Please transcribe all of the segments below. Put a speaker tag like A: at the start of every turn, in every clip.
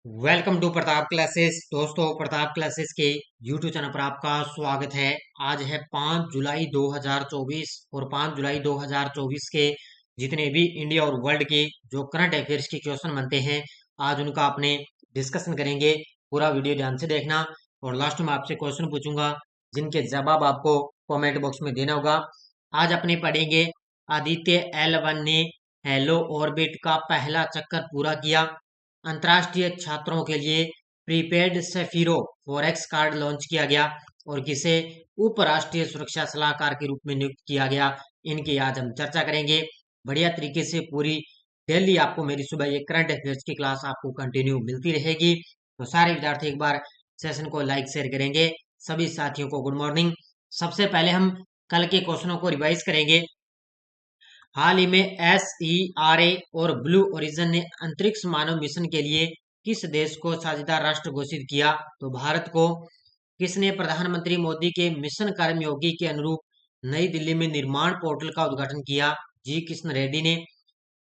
A: Welcome to Pratap classes. दोस्तों, Pratap classes के YouTube channel पर आपका स्वागत है। आज है 5 जुलाई 2024 और 5 जुलाई 2024 के जितने भी इंडिया और वर्ल्ड के जो करंट अफेयर्स के क्वेश्चन बनते हैं, आज उनका अपने डिस्कशन करेंगे। पूरा वीडियो ध्यान से देखना और लास्ट में आपसे क्वेश्चन पूछूंगा जिनके जवाब आपको कमेंट बॉक्स में देना होगा। आज अपने पढ़ेंगे आदित्य L1 ने हेलो ऑर्बिट का पहला चक्कर पूरा किया। अंतर्राष्ट्रीय छात्रों के लिए प्रीपेड सेफिरो फॉरेक्स कार्ड लॉन्च किया गया और किसे उपराष्ट्रीय सुरक्षा सलाहकार के रूप में नियुक्त किया गया। इनकी आज हम चर्चा करेंगे बढ़िया तरीके से। पूरी डेली आपको मेरी सुबह ये करंट अफेयर्स की क्लास आपको कंटिन्यू मिलती रहेगी। तो सारे विद्यार्थी एक बार सेशन को लाइक शेयर करेंगे। सभी साथियों को गुड मॉर्निंग। सबसे पहले हम कल के क्वेश्चनों को रिवाइज करेंगे। हाल ही में SERA और ब्लू ओरिजिन ने अंतरिक्ष मानव मिशन के लिए किस देश को साझेदार राष्ट्र घोषित किया? तो भारत को। किसने प्रधानमंत्री मोदी के मिशन कर्मयोगी के अनुरूप नई दिल्ली में निर्माण पोर्टल का उद्घाटन किया? जी किशन रेड्डी ने।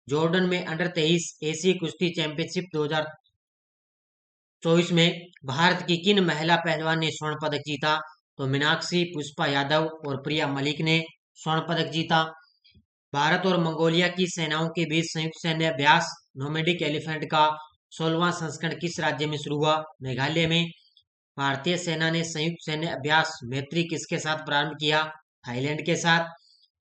A: जॉर्डन में अंडर 23 एशियाई कुश्ती चैंपियनशिप 2024 में भारत की किन महिला पहलवान ने स्वर्ण पदक जीता? तो मीनाक्षी, पुष्पा यादव और प्रिया मलिक ने स्वर्ण पदक जीता। भारत और मंगोलिया की सेनाओं के बीच संयुक्त सैन्य अभ्यास नोमैडिक एलिफेंट का 16वां संस्करण किस राज्य में शुरू हुआ? मेघालय में। भारतीय सेना ने संयुक्त सैन्य अभ्यास मैत्री किसके साथ प्रारंभ किया? थाईलैंड के साथ।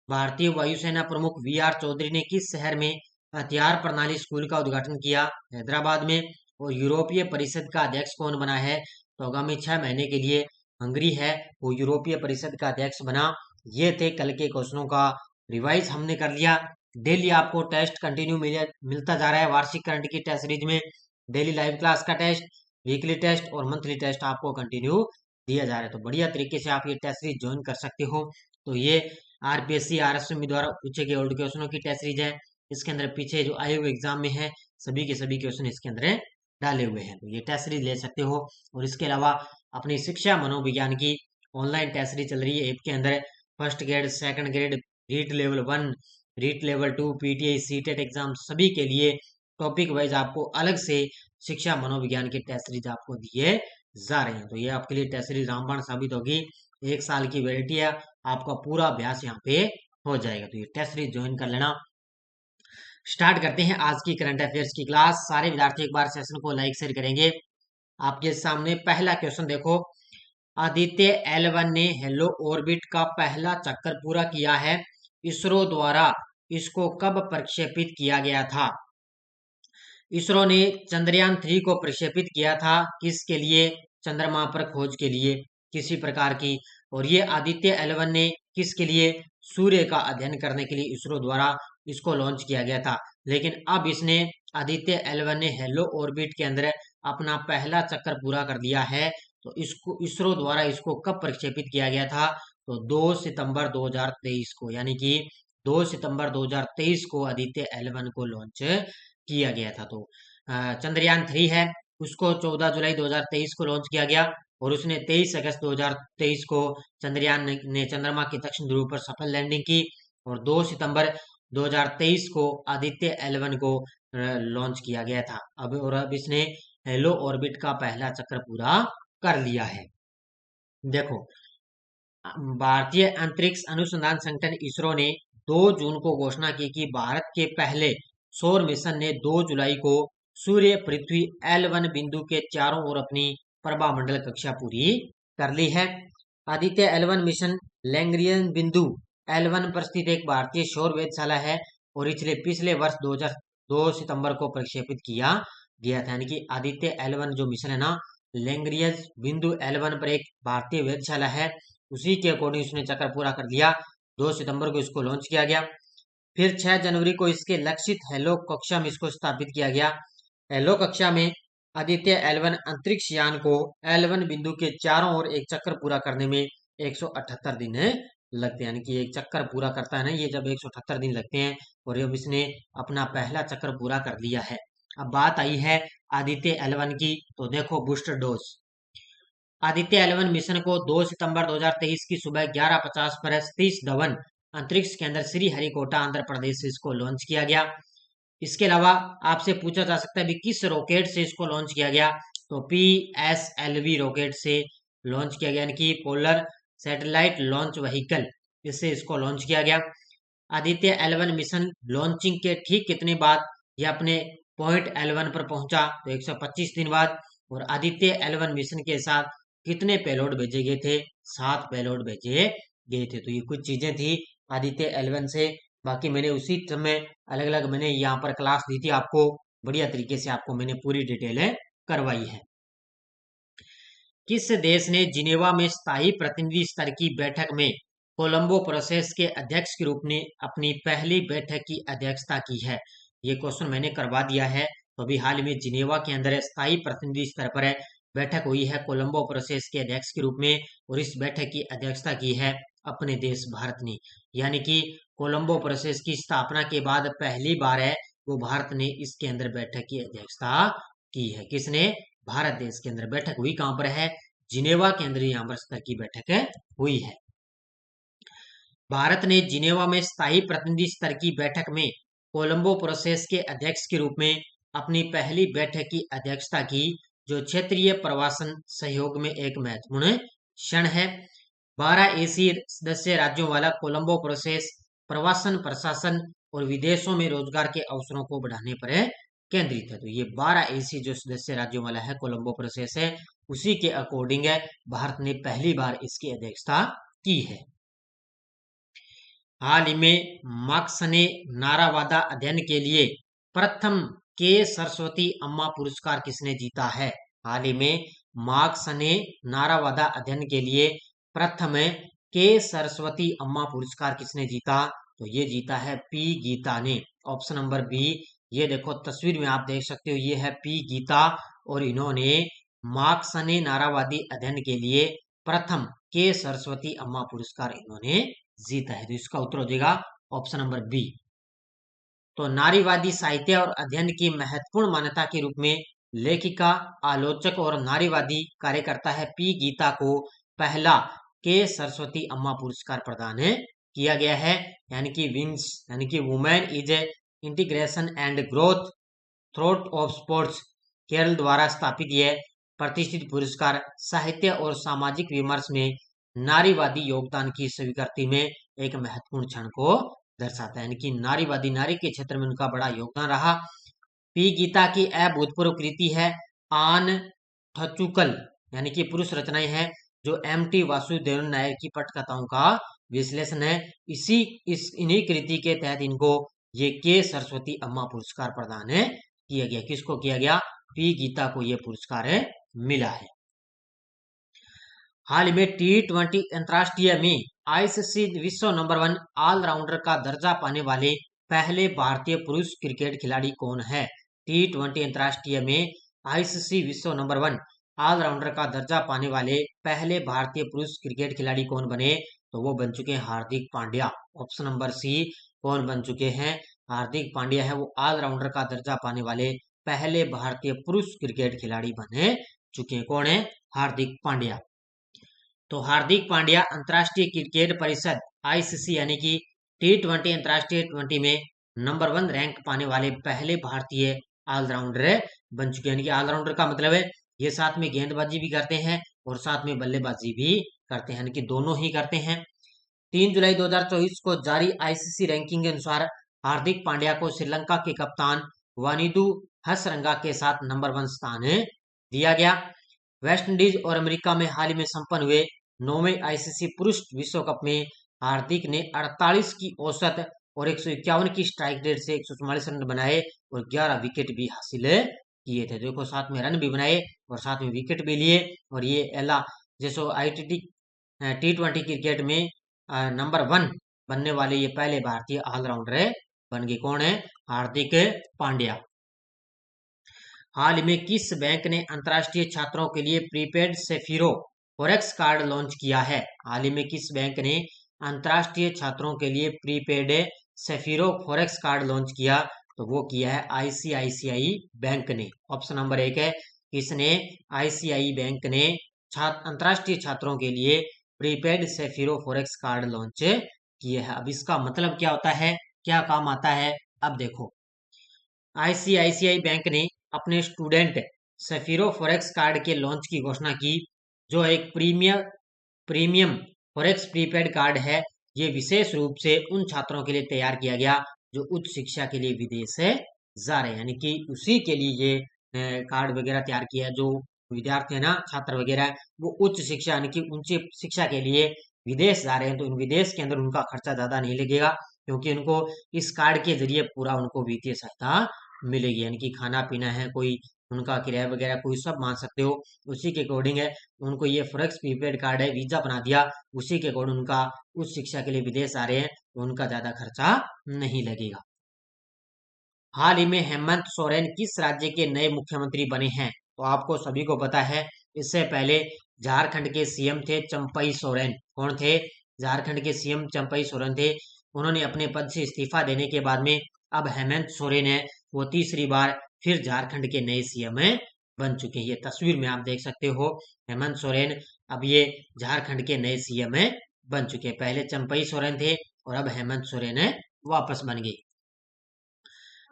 A: भारतीय वायुसेना प्रमुख VR चौधरी ने किस शहर में हथियार प्रणाली स्कूल का उद्घाटन किया? हैदराबाद में। और यूरोपीय परिषद का अध्यक्ष कौन बना है? तो आगामी 6 महीने के लिए हंगरी है वो यूरोपीय परिषद का अध्यक्ष बना। ये थे कल के क्वेश्चनों का रिवाइज हमने कर लिया। डेली आपको टेस्ट कंटिन्यू मिलता जा रहा है। वार्षिक करंट की टेस्ट सीरीज में डेली लाइव क्लास का टेस्ट, वीकली टेस्ट और मंथली टेस्ट आपको कंटिन्यू दिया जा रहा है। तो बढ़िया तरीके से आप ये टेस्ट सीरीज ज्वाइन कर सकते हो। तो ये RPSC RSM द्वारा पूछे गए ओल्ड क्वेश्चनों की टेस्ट सीरीज है। इसके अंदर पीछे जो आए हुए एग्जाम में है सभी के सभी क्वेश्चन इसके अंदर डाले हुए हैं। तो ये टेस्ट सीरीज ले सकते हो। और इसके अलावा अपनी शिक्षा मनोविज्ञान की ऑनलाइन टेस्ट सीरीज चल रही है ऐप के अंदर। First grade, second grade, REET level 1, REET level 2, PTI CTET exam सभी के लिए टॉपिक वाइज आपको अलग से शिक्षा मनोविज्ञान के टेस्ट सीरीज आपको दिए जा रहे हैं। तो ये आपके लिए टेस्ट सीरीज रामबाण साबित होगी। 1 साल की वैलिडिटी है, आपका पूरा अभ्यास यहाँ पे हो जाएगा। तो ये टेस्ट सीरीज ज्वाइन कर लेना। स्टार्ट करते हैं आज की करंट अफेयर्स की क्लास। सारे विद्यार्थी एक बार सेशन को लाइक शेयर करेंगे। आपके सामने पहला क्वेश्चन देखो। आदित्य L1 ने हेलो ऑर्बिट का पहला चक्कर पूरा किया है। इसरो द्वारा इसको कब प्रक्षेपित किया गया था? इसरो ने चंद्रयान 3 को प्रक्षेपित किया था। किसके लिए? चंद्रमा पर खोज के लिए किसी प्रकार की। और ये आदित्य L1 ने किसके लिए? सूर्य का अध्ययन करने के लिए इसरो द्वारा इसको लॉन्च किया गया था। लेकिन अब इसने आदित्य L1 ने हेलो ऑर्बिट के अंदर अपना पहला चक्कर पूरा कर दिया है। तो इसको इसरो द्वारा इसको कब प्रक्षेपित किया गया था? तो 2 सितंबर 2023 को, यानी कि 2 सितंबर 2023 को आदित्य L1 को लॉन्च किया गया था। तो चंद्रयान 3 है उसको 14 जुलाई 2023 को लॉन्च किया गया और उसने 23 अगस्त 2023 को चंद्रयान ने चंद्रमा के दक्षिण ध्रुव पर सफल लैंडिंग की। और 2 सितंबर 2023 को आदित्य L1 को लॉन्च किया गया था। अब इसने हेलो ऑर्बिट का पहला चक्कर पूरा कर लिया है। देखो, भारतीय अंतरिक्ष अनुसंधान संगठन इसरो ने 2 जून को घोषणा की कि भारत के पहले सौर मिशन ने 2 जुलाई को सूर्य पृथ्वी L1 बिंदु के चारों ओर अपनी प्रभामंडल कक्षा पूरी कर ली है। आदित्य L1 मिशन लैंग्रियन बिंदु L1 पर स्थित एक भारतीय सौर वेधशाला है और पिछले वर्ष 2 सितंबर को प्रक्षेपित किया गया था। यानी कि आदित्य L1 जो मिशन है ना, लैंग्रियस बिंदु L1 पर एक भारतीय वेधशाला है, उसी के अकॉर्डिंग उसने चक्कर पूरा कर दिया। 2 सितंबर को इसको लॉन्च किया गया। फिर 6 जनवरी को इसके लक्षित हेलो कक्षा में इसको स्थापित किया गया। हेलो कक्षा में आदित्य L1 अंतरिक्ष यान को L1 बिंदु के चारों ओर एक चक्कर पूरा करने में 178 दिन लगते हैं। यानी कि एक चक्कर पूरा करता है ना ये, जब 178 दिन लगते हैं। और अब इसने अपना पहला चक्कर पूरा कर लिया है। अब बात आई है आदित्य L1 की। तो देखो, booster dose. Aditya L1 mission को 2 सितंबर 2023 की सुबह 11:50 पर सतीश धवन अंतरिक्ष केंद्र श्रीहरिकोटा आंध्र प्रदेश से इसको लॉन्च किया गया। इसके अलावा आपसे पूछा जा सकता है भी किस रॉकेट से इसको लॉन्च किया गया, तो PSLV रॉकेट से लॉन्च किया गया, यानी कि पोलर सैटेलाइट लॉन्च व्हीकल, इससे इसको लॉन्च किया गया। आदित्य L1 मिशन लॉन्चिंग के ठीक कितने बाद यह अपने पॉइंट L1 पर पहुंचा, तो 125 दिन बाद। और आदित्य L1 मिशन के साथ कितने पेलोड भेजे गए थे, 7 पेलोड भेजे गए थे। तो ये कुछ चीजें थी आदित्य L1 से। बाकी मैंने उसी समय अलग अलग मैंने यहाँ पर क्लास दी थी आपको, बढ़िया तरीके से आपको मैंने पूरी डिटेलें करवाई है। किस देश ने जिनेवा में स्थायी प्रतिनिधि स्तर की बैठक में कोलंबो प्रोसेस के अध्यक्ष के रूप में अपनी पहली बैठक की अध्यक्षता की है? ये क्वेश्चन मैंने करवा दिया है। तो अभी हाल में जिनेवा के अंदर स्थायी प्रतिनिधि स्तर पर बैठक हुई है कोलंबो प्रोसेस के अध्यक्ष के रूप में, और इस बैठक की अध्यक्षता की है अपने देश भारत ने। यानी कि कोलंबो प्रोसेस की स्थापना के बाद पहली बार है वो भारत ने इसके अंदर बैठक की अध्यक्षता की है। किसने? भारत देश के अंदर बैठक हुई कहां पर है? जिनेवा के अंदर यहाँ पर स्तर की बैठक हुई है। भारत ने जिनेवा में स्थायी प्रतिनिधि स्तर की बैठक में कोलंबो प्रोसेस के अध्यक्ष के रूप में अपनी पहली बैठक की अध्यक्षता की, जो क्षेत्रीय प्रवासन सहयोग में एक महत्वपूर्ण क्षण है। 12 एशियाई सदस्य राज्यों वाला कोलंबो प्रोसेस प्रवासन प्रशासन और विदेशों में रोजगार के अवसरों को बढ़ाने पर केंद्रित है। तो ये 12 एशियाई जो सदस्य राज्यों वाला है कोलंबो प्रोसेस है, उसी के अकॉर्डिंग है भारत ने पहली बार इसकी अध्यक्षता की है। हाल ही में मार्क्स ने नारावादा अध्ययन के लिए प्रथम के सरस्वती अम्मा पुरस्कार किसने जीता है? हाल ही में मार्क्स ने नारावादा अध्ययन के लिए प्रथम के सरस्वती अम्मा पुरस्कार किसने जीता? तो ये जीता है पी गीता ने। Option number B. ये देखो तस्वीर में आप देख सकते हो, ये है पी गीता, और इन्होंने मार्क्स ने नारावादी अध्ययन के लिए प्रथम के सरस्वती अम्मा पुरस्कार इन्होंने जीता है। तो इसका उत्तर हो जाएगा ऑप्शन नंबर बी। तो नारीवादी साहित्य और अध्ययन की महत्वपूर्ण मान्यता के रूप में लेखिका, आलोचक और नारीवादी कार्यकर्ता है पी गीता को पहला के सरस्वती अम्मा पुरस्कार प्रदान किया गया है। यानी कि विंग्स, यानी कि women is a integration and growth throat of sports Kerala द्वारा स्थापित यह प्रतिष्ठित पुरस्कार साहित्य और सामाजिक विमर्श में नारीवादी योगदान की स्वीकृति में एक महत्वपूर्ण क्षण को दर्शाता है। यानी कि नारीवादी, नारी के क्षेत्र में उनका बड़ा योगदान रहा। पी गीता की अभूतपूर्व कृति है आन ठचुकल, यानी कि पुरुष रचनाएं हैं जो MT वासुदेवन नायर की पटकथाओं का विश्लेषण है। इन्हीं कृति के तहत इनको ये के सरस्वती अम्मा पुरस्कार प्रदान किया गया। किसको किया गया? पी गीता को यह पुरस्कार मिला है। हाल में T20 अंतरराष्ट्रीय में ICC विश्व नंबर 1 ऑलराउंडर का दर्जा पाने वाले पहले भारतीय पुरुष क्रिकेट खिलाड़ी कौन है? T20 अंतरराष्ट्रीय में ICC विश्व नंबर 1 ऑलराउंडर का दर्जा पाने वाले पहले भारतीय पुरुष क्रिकेट खिलाड़ी कौन बने? तो वो बन चुके हैं Hardik Pandya. Option number C. कौन बन चुके हैं? हार्दिक पांड्या है वो ऑलराउंडर का दर्जा पाने वाले पहले भारतीय पुरुष क्रिकेट खिलाड़ी बने चुके हैं। कौन है? हार्दिक पांड्या। तो हार्दिक पांड्या अंतरराष्ट्रीय क्रिकेट परिषद ICC यानी कि T20 अंतरराष्ट्रीय 20 में नंबर 1 रैंक पाने वाले पहले भारतीय ऑलराउंडर बन चुके हैं। यानी कि ऑलराउंडर का मतलब है ये साथ में गेंदबाजी भी करते हैं और साथ में बल्लेबाजी भी करते हैं, यानी कि दोनों ही करते हैं। 3 जुलाई 2024 को जारी ICC रैंकिंग के अनुसार हार्दिक पांड्या को श्रीलंका के कप्तान वानिदु हसरंगा के साथ नंबर 1 स्थान दिया गया। वेस्टइंडीज और अमेरिका में हाल ही में संपन्न हुए 9वें ICC पुरुष विश्व कप में हार्दिक ने 48 की औसत और 151 की स्ट्राइक रेट से 144 रन बनाए और 11 विकेट भी हासिल किए थे। देखो साथ में रन भी बनाए और साथ में विकेट भी लिए, और ये एला जैसो ITT T20 क्रिकेट में नंबर 1 बनने वाले ये पहले भारतीय ऑलराउंडर बन गए। कौन है? हार्दिक पांड्या। हाल में किस बैंक ने अंतरराष्ट्रीय छात्रों के लिए प्रीपेड सेफिरो फॉरेक्स कार्ड लॉन्च किया है? हाल ही में किस बैंक ने अंतरराष्ट्रीय छात्रों के लिए प्रीपेड सेफिरो फॉरेक्स कार्ड लॉन्च किया? तो वो किया है ICICI बैंक ने। ऑप्शन नंबर 1 है। किसने? ICICI बैंक ने अंतरराष्ट्रीय छात्रों के लिए प्रीपेड सेफिरो फॉरेक्स कार्ड लॉन्च किया है। अब इसका मतलब क्या होता है, क्या काम आता है? अब देखो, आईसीआईसीआई बैंक ने अपने स्टूडेंट सफीरो फॉरेक्स कार्ड के लॉन्च की घोषणा की, जो एक प्रीमियम फॉरेक्स प्रीपेड कार्ड है। ये विशेष रूप से उन छात्रों के लिए तैयार किया गया जो उच्च शिक्षा के लिए विदेश से जा रहे हैं, यानी कि उसी के लिए ये कार्ड वगैरह तैयार किया है। जो विद्यार्थी है ना, छात्र वगैरह, वो उच्च शिक्षा यानी कि उच्च शिक्षा के लिए विदेश जा रहे हैं, तो इन विदेश के अंदर उनका खर्चा ज्यादा नहीं लगेगा, क्योंकि उनको इस कार्ड के जरिए पूरा उनको वित्तीय सहायता मिलेगी, यानी कि खाना पीना है, कोई उनका किराया वगैरह कोई सब मान सकते हो, उसी के अकॉर्डिंग है। उनको ये फॉरेक्स प्रीपेड कार्ड है, वीजा बना दिया, उसी के अकॉर्डिंग उनका उच्च शिक्षा के लिए विदेश आ रहे हैं, तो उनका ज्यादा खर्चा नहीं लगेगा। हाल ही में हेमंत सोरेन किस राज्य के नए मुख्यमंत्री बने हैं? तो आपको सभी को पता है, इससे पहले झारखंड के सीएम थे चंपई सोरेन। कौन थे? झारखंड के सीएम चंपई सोरेन थे। उन्होंने अपने पद से इस्तीफा देने के बाद में अब हेमंत सोरेन है, वो तीसरी बार फिर झारखंड के नए सीएम बन चुके हैं। ये तस्वीर में आप देख सकते हो, हेमंत सोरेन अब ये झारखंड के नए सीएम बन चुके हैं। पहले चंपई सोरेन थे और अब हेमंत सोरेन वापस बन गए।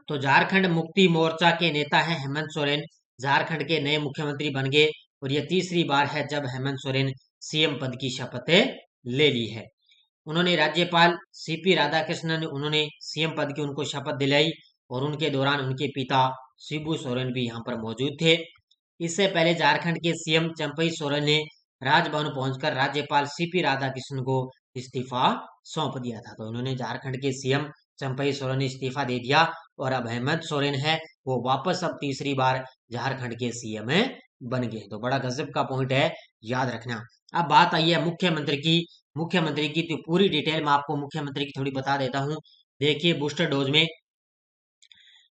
A: तो झारखंड मुक्ति मोर्चा के नेता हैं हेमंत सोरेन, झारखंड के नए मुख्यमंत्री बन गए, और यह तीसरी बार है जब हेमंत सोरेन सीएम पद की शपथ ले ली है। उन्होंने राज्यपाल सीपी राधाकृष्णन ने उन्होंने सीएम पद की उनको शपथ दिलाई, और उनके दौरान उनके पिता शिबू सोरेन भी यहाँ पर मौजूद थे। इससे पहले झारखंड के सीएम चंपई सोरेन ने राजभवन पहुंचकर राज्यपाल सीपी राधाकृष्णन को इस्तीफा सौंप दिया था। तो उन्होंने झारखंड के सीएम चंपई सोरेन ने इस्तीफा दे दिया, और अब हेमंत सोरेन है वो वापस अब तीसरी बार झारखंड के सीएम बन गए। तो बड़ा गजब का पॉइंट है, याद रखना। अब बात आई है मुख्यमंत्री की तो पूरी डिटेल में आपको मुख्यमंत्री की थोड़ी बता देता हूँ। देखिए, बूस्टर डोज में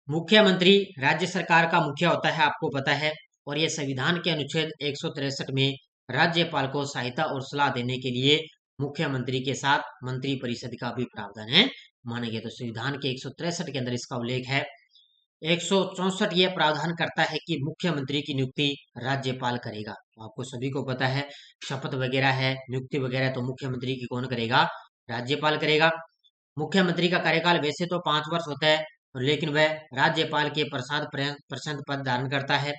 A: मुख्यमंत्री राज्य सरकार का मुखिया होता है, आपको पता है, और ये संविधान के अनुच्छेद 163 में राज्यपाल को सहायता और सलाह देने के लिए मुख्यमंत्री के साथ मंत्री परिषद का भी प्रावधान है माने गए। तो संविधान के 163 के अंदर इसका उल्लेख है। 164 यह प्रावधान करता है कि मुख्यमंत्री की नियुक्ति राज्यपाल करेगा। तो आपको सभी को पता है, शपथ वगैरह है, नियुक्ति वगैरह तो मुख्यमंत्री की कौन करेगा? राज्यपाल करेगा। मुख्यमंत्री का कार्यकाल वैसे तो 5 वर्ष होता है, लेकिन वह राज्यपाल के प्रशस्त पद धारण करता है।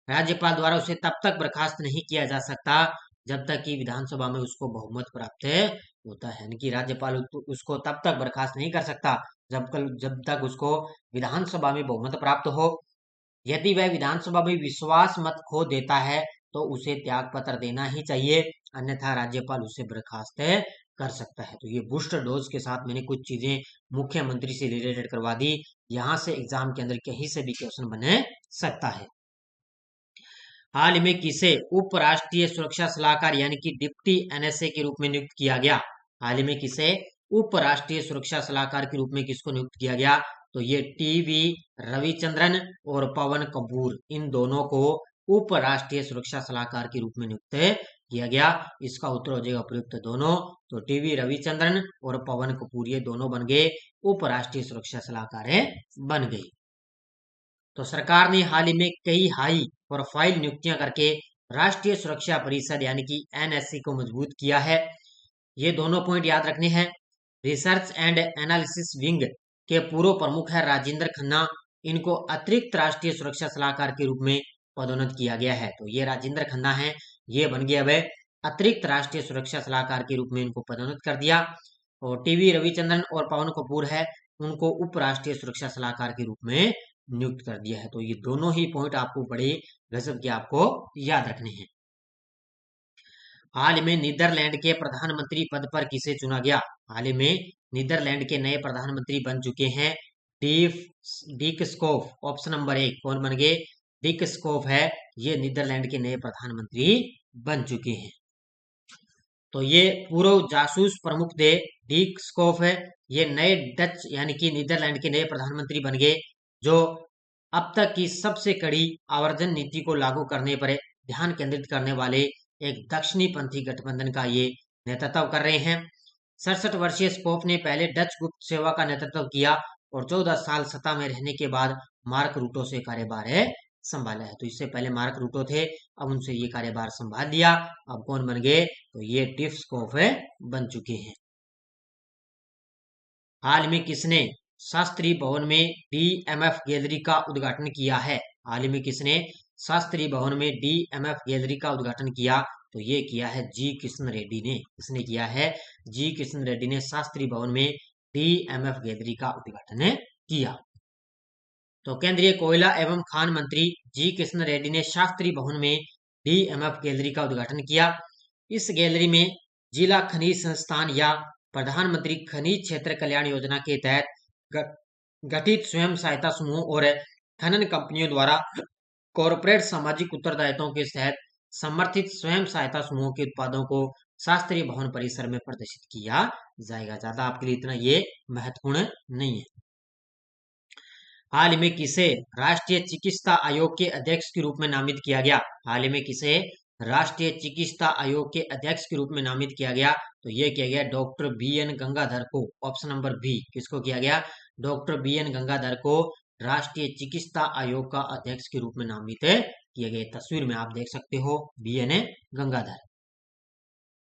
A: राज्यपाल द्वारा उसे तब तक बर्खास्त नहीं किया जा सकता जब तक कि विधानसभा में उसको बहुमत प्राप्त होता है, यानी कि राज्यपाल उसको तब तक बर्खास्त नहीं कर सकता जब तक उसको विधानसभा में बहुमत प्राप्त हो। यदि वह विधानसभा में विश्वास मत खो देता है तो उसे त्याग पत्र देना ही चाहिए, अन्यथा राज्यपाल उसे बर्खास्त कर सकता है। तो ये बूस्टर डोज के साथ मैंने कुछ चीजें मुख्यमंत्री से रिलेटेड करवा दी। यहाँ से एग्जाम के अंदर कहीं से भी क्वेश्चन बने सकता है। हाल में किसे उपराष्ट्रीय सुरक्षा सलाहकार यानी कि डिप्टी एनएसए के रूप में नियुक्त किया गया? हाल में किसे उपराष्ट्रीय सुरक्षा सलाहकार के रूप में किसको नियुक्त किया गया? तो ये टीवी रविचंद्रन और पवन कपूर, इन दोनों को उपराष्ट्रीय सुरक्षा सलाहकार के रूप में नियुक्त किया गया। इसका उत्तर हो जाएगा प्रयुक्त दोनों। तो टीवी रविचंद्रन और पवन कपूर ये दोनों बन गए उपराष्ट्रीय सुरक्षा सलाहकार बन गए। तो सरकार ने हाल ही में कई हाई प्रोफाइल नियुक्तियां करके राष्ट्रीय सुरक्षा परिषद यानी कि एनएससी को मजबूत किया है। ये दोनों पॉइंट याद रखने हैं। रिसर्च एंड एनालिसिस विंग के पूर्व प्रमुख है राजेंद्र खन्ना, इनको अतिरिक्त राष्ट्रीय सुरक्षा सलाहकार के रूप में पदोन्नत किया गया है। तो ये राजेंद्र खन्ना है, ये बन गया अब अतिरिक्त राष्ट्रीय सुरक्षा सलाहकार के रूप में इनको पदोन्नत कर दिया। और टीवी रविचंद्रन और पवन कपूर है, उनको उप राष्ट्रीय सुरक्षा सलाहकार के रूप में नियुक्त कर दिया है। तो ये दोनों ही पॉइंट आपको बड़े गजब के आपको याद रखने हैं। हाल में नीदरलैंड के प्रधानमंत्री पद पर किसे चुना गया? हाल ही में नीदरलैंड के नए प्रधानमंत्री बन चुके हैं डिक स्कोफ। ऑप्शन नंबर 1 कौन बन गए? डिक स्कोफ है, ये नीदरलैंड के नए प्रधानमंत्री बन चुके हैं। तो ये पूर्व जासूस प्रमुख थे डिक स्कोफ है, ये नए डच यानी कि नीदरलैंड के नए प्रधानमंत्री बन गए, जो अब तक की सबसे कड़ी आवर्जन नीति को लागू करने पर ध्यान केंद्रित करने वाले एक दक्षिणी पंथी गठबंधन का ये नेतृत्व कर रहे हैं। 67 वर्षीय स्कोफ ने पहले डच गुप्त सेवा का नेतृत्व किया और 14 साल सत्ता में रहने के बाद मार्क रूटो से कार्यभार संभाला है। तो इससे पहले मार्क रूटो थे, अब उनसे ये कार्यभार संभाल लिया। अब कौन बन गए? तो ये डिक स्कोफ बन चुके हैं। हाल में किसने शास्त्री भवन में DMF गैलरी का उद्घाटन किया है? हाल ही में किसने शास्त्री भवन में DMF गैलरी का उद्घाटन किया? तो ये किया है जी किशन रेड्डी ने। किसने किया है? जी किशन रेड्डी ने शास्त्री भवन में DMF गैलरी का उद्घाटन किया। तो केंद्रीय कोयला एवं खान मंत्री जी किशन रेड्डी ने शास्त्री भवन में DMF गैलरी का उद्घाटन किया। इस गैलरी में जिला खनिज संस्थान या प्रधानमंत्री खनिज क्षेत्र कल्याण योजना के तहत गठित स्वयं सहायता समूह और खनन कंपनियों द्वारा कॉरपोरेट सामाजिक उत्तरदायित्वों के तहत समर्थित स्वयं सहायता समूहों के उत्पादों को शास्त्रीय भवन परिसर में प्रदर्शित किया जाएगा। ज्यादा आपके लिए इतना ये महत्वपूर्ण नहीं है। हाल ही में किसे राष्ट्रीय चिकित्सा आयोग के अध्यक्ष के रूप में नामित किया गया? हाल ही में किसे राष्ट्रीय चिकित्सा आयोग के अध्यक्ष के रूप में नामित किया गया? तो यह किया गया डॉक्टर BN गंगाधर को। ऑप्शन नंबर बी, किसको किया गया? डॉक्टर BN गंगाधर को राष्ट्रीय चिकित्सा आयोग का अध्यक्ष के रूप में नामित किए गए। तस्वीर में आप देख सकते हो BN गंगाधर।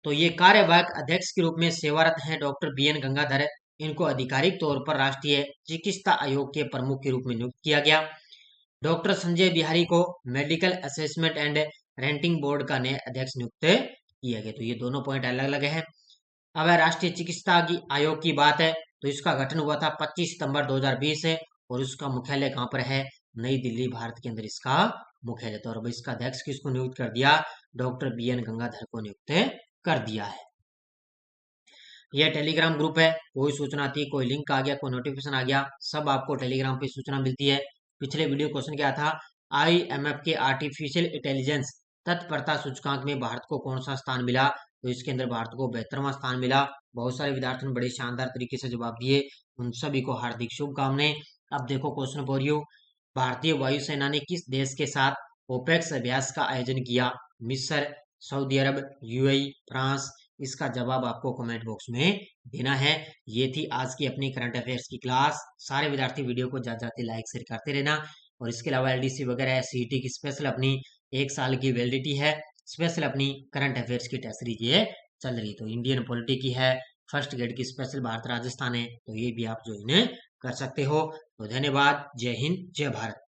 A: तो ये कार्यवाहक अध्यक्ष के रूप में सेवारत हैं डॉक्टर BN गंगाधर। इनको आधिकारिक तौर पर राष्ट्रीय चिकित्सा आयोग के प्रमुख के रूप में नियुक्त किया गया। डॉक्टर संजय बिहारी को medical assessment and renting board का नए अध्यक्ष नियुक्त किया गया। तो ये दोनों पॉइंट अलग अलग है। अब राष्ट्रीय चिकित्सा आयोग की बात है तो इसका गठन हुआ था 25 सितंबर 2020 है और उसका मुख्यालय कहाँ पर है? नई दिल्ली, भारत के अंदर इसका मुख्यालय। तो अब इसका अध्यक्ष किसको नियुक्त कर दिया? डॉक्टर BN गंगाधर को नियुक्त कर दिया है। यह टेलीग्राम ग्रुप है। कोई सूचना आती है, कोई लिंक आ गया, कोई नोटिफिकेशन आ गया, सब आपको टेलीग्राम पे सूचना मिलती है। पिछले वीडियो क्वेश्चन क्या था? IMF के आर्टिफिशियल इंटेलिजेंस तत्परता सूचकांक में भारत को कौन सा स्थान मिला? तो इसके अंदर भारत को 72वां स्थान मिला। बहुत सारे विद्यार्थियों ने बड़े शानदार तरीके से जवाब दिए, उन सभी को हार्दिक शुभकामनाएं। अब देखो क्वेश्चन फॉर यू, भारतीय वायुसेना ने किस देश के साथ ओपेक्स अभ्यास का आयोजन किया? मिस्र, सऊदी अरब, UAE, फ्रांस। इसका जवाब आपको कमेंट बॉक्स में देना है। ये थी आज की अपनी करंट अफेयर्स की क्लास। सारे विद्यार्थी वीडियो को जाते जाते लाइक शेयर करते रहना। और इसके अलावा LDC वगैरह CET की स्पेशल अपनी 1 साल की वैलिडिटी है। स्पेशल अपनी करंट अफेयर्स की टेस्ट सीरीज ये चल रही। तो इंडियन पॉलिटी की है, फर्स्ट ग्रेड की स्पेशल भारत राजस्थान है, तो ये भी आप ज्वाइन कर सकते हो। तो धन्यवाद। जय हिंद, जय भारत।